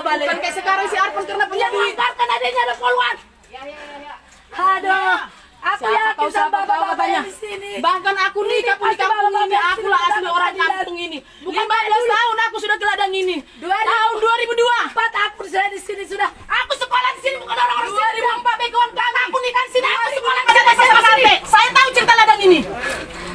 balik. Bukan kayak sekarang si Arpan karena punya duit. Kan adanya ada poluan. Aduh, aku yakin Siapa kau katanya? di sini. Bahkan aku nikah pun di kampung ini. Aku lah asli orang kampung ini. 15 tahun aku sudah ke ladang ini. Tahun 2002. Aku sudah di sini sudah. Aku sekolah di sini bukan orang-orang sini. 2004 begoan kami. Aku nikah di sini. Aku sekolah di Pada sini. saya tahu cerita ladang ini.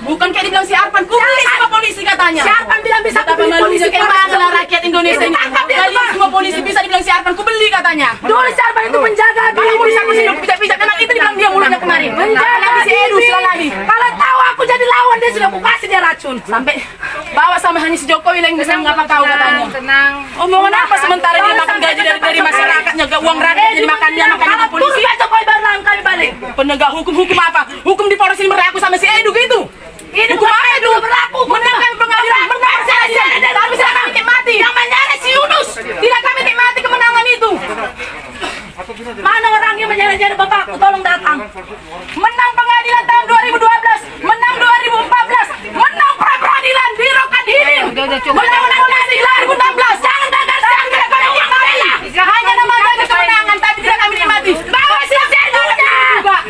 Bukan kayak dibilang si Arpan, kubeli sama polisi katanya. Siapa bilang bisa Betapa kubeli polisi? malunya kayak mana rakyat Indonesia ini. Ditangkap dia, Kalian Pak. semua polisi bisa dibilang si Arpan, kubeli katanya. Dulu siapa itu menjaga Kalau polisi aku sih pijak-pijak, memang itu dibilang dia mulutnya kemarin. Menjaga Lagi si Edu diri. sila lagi. Kalau tahu aku jadi lawan dia sudah aku kasih dia racun. Sampai bawa sama hanya si Jokowi yang bisa ngapa kau katanya. Tenang. Omongan apa sementara dia makan gaji dari masyarakatnya, uang rakyat jadi makannya makannya di polisi. Tunggu Jokowi baru kali balik. Penegak hukum apa? Hukum di Polres ini berlaku sama si Edu gitu. Ini Hukum bukan apa Edu itu? berlaku. Menang kami pengadilan, menang saja. Tapi saya kami nikmati. Yang menyeret si Yunus. Tidak kami nikmati kemenangan itu. Mana orang yang menyeret bapakku? Tolong datang. Menang pengadilan tahun 2012, menang 2014, menang pra peradilan di Rokan Hilir. Melawan polisi 2016. Jangan gagal, jangan tidak kami nikmati. Hanya nama saja kemenangan, tapi tidak kami nikmati. Bawa si Edu-nya.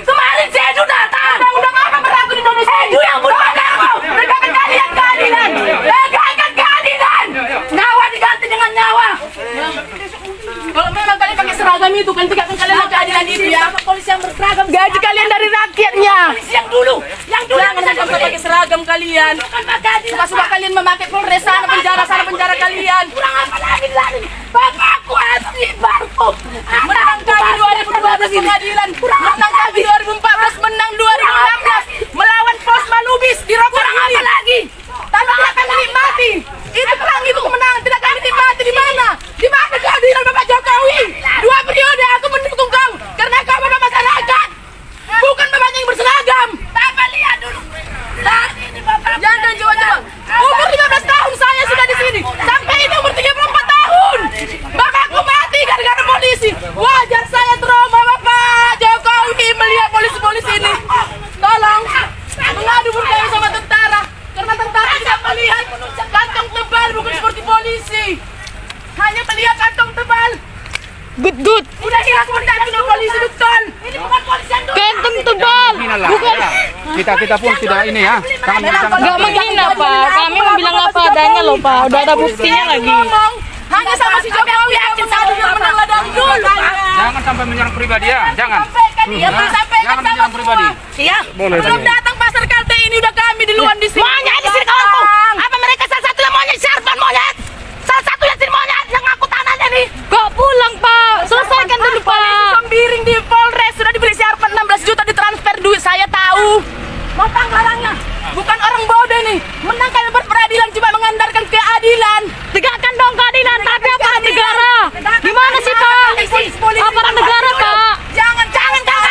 Kemarin si Edu datang. Undang-undang apa berlaku di Indonesia? Edu yang bunuh anakku. Tegakkan kalian keadilan. Tegakkan keadilan. Nyawa diganti dengan nyawa. Kalau memang kalian pakai seragam itu kan tegakkan kalian keadilan itu ya. Polisi yang berseragam. Gaji kalian dari rakyatnya. Polisi yang dulu. Yang dulu yang Jangan sampai pakai seragam kalian. Suka-suka kalian memakai Polres sana penjara kalian. Kurang apa lagi. Bapakku asli barku. Menang kami 2012 pengadilan. Menang kami 2014, menang 2016. Melawan Pos Malubis di Rokan Hilir. lagi. Tapi tidak kami nikmati. Itu perang itu kemenangan tidak kami nikmati di mana? Di mana keadilan Bapak Jokowi? 2 periode aku mendukung kau karena kau Bapak masyarakat. Bukan bapaknya yang berseragam. Bapak lihat dulu. Lihat ini bapak. Jangan coba-coba. Umur 15 tahun saya sudah di sini. Sampai ini umur 34 tahun. Bapakku mati gara-gara polisi. Wajar saya trauma Bapak Jokowi melihat polisi-polisi ini. Tolong mengadu berkali sama tentara. Karena tentara tidak melihat kantong tebal bukan seperti polisi. Hanya melihat kantong tebal. Good. Udah hilang benda dengan polisi betul. Ini bukan polisi yang dulu. Kantong tebal. Bukan. Kita pun tidak ini ya. Nggak menghina Pak, kami mau bilang apa adanya loh Pak, udah ada buktinya lagi. Ngomong hanya sama si Jokowi yakin saya juga menang ladang dulu. Jangan sampai menyerang pribadi ya, jangan. Sampaikan dia sampaikan Jangan sama menyerang pribadi. Iya. Belum datang pasar Kalte ini udah kami duluan di sini. Monyet di sini kawanku. Apa mereka salah satunya monyet si Arpan monyet? Salah satunya si monyet yang ngaku tanahnya nih. Kok pulang Pak, selesaikan dulu Pak. Sembiring di Polres sudah diberi si Arpan 16 juta ditransfer duit saya tahu. Motong larangnya. Bukan orang bodoh nih. Menang kami berperadilan cuma mengandalkan keadilan. Tegakkan dong keadilan, tapi aparat negara. Gimana sih Pak? Aparat negara Pak. Jangan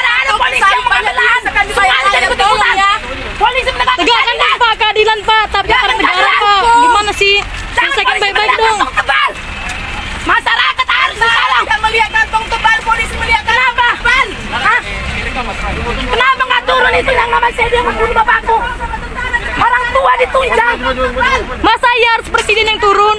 ada polisi yang mengambil sekarang saya tolong ya. Polisi menegakkan Tegakkan dong Pak keadilan Pak, tapi aparat negara Pak. Gimana sih? Selesaikan baik-baik dong. Tebal. Masyarakat harus disalah. Tidak melihat kantong tebal, polisi melihat kenapa? Tebal. Hah? Kenapa nggak turun itu yang nama saya dia membunuh bapakku? Orang tua ditunjang. Masa ya harus presiden yang turun?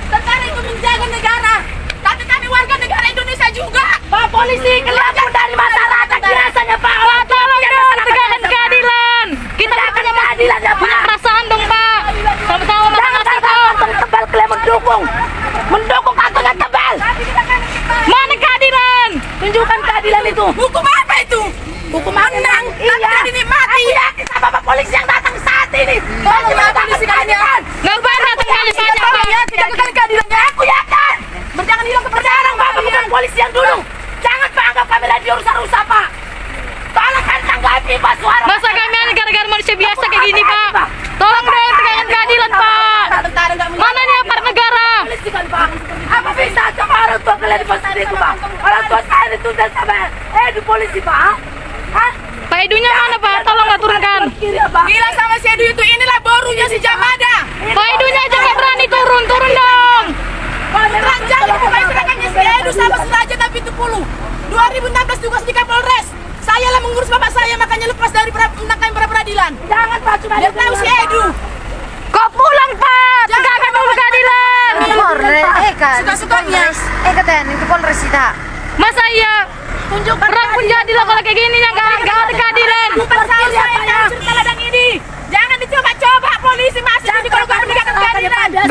Tentara itu menjaga negara. Tapi kami warga negara Indonesia juga. Pak polisi kelihatan dari masyarakat biasanya Pak. Pak tolong dong, tegakkan keadilan. Kita Tegakkan keadilan ya punya Pak. perasaan dong Pak. Sama-sama Jangan masyarakat katakan dong. kantong tebal kalian mendukung. Mendukung kantongnya tebal. Mana keadilan? Tunjukkan keadilan itu. Hukum apa itu? Hukum menang. Iya. Tidak dinikmati. Aku yakin sama Pak polisi yang datang saat ini. Polisi polisi kalian. Ngapain datang banyak-banyak Pak? Ya, tegakkan keadilannya. Aku yakin. Jangan hilang kepercayaan Sekarang Bapak bukan polisi yang dulu. Jangan Pak anggap kami lagi rusak-rusak Pak. Tolong kan tanggapi Pak suara. Masa kami hanya gara-gara manusia biasa kayak gini Pak? Tolong dong tegakkan keadilan Pak. Tentara nggak Mana nih aparat negara? Polisi kan Pak. Apa bisa sama orang tua kalian di pasar itu Pak? Orang tua saya ditunda sama di polisi Pak. Hah? Pak Edunya mana Pak? Tolong nggak turunkan. Kiri ya Pak. bilang sama si Edu itu inilah borunya si Jamada. Pak Edunya aja nggak berani turun dong. Ranjang pokoknya serahkannya si Edu sama saja tapi itu 10. 2016 tugas di Kapolres. Saya lah mengurus bapak saya makanya lepas dari menangkan peradilan. Jangan Pak cuma Dia tahu si Edu. Kok pulang Pak? Tegakkan dulu keadilan. Suka-sukanya. katanya itu Polres kita. Masa iya Tunjukkan orang pun jadi lah kalau kayak gini ya nggak ada keadilan. Saya ladang ini. Jangan dicoba-coba polisi masih di kalau menegakkan keadilan. Gak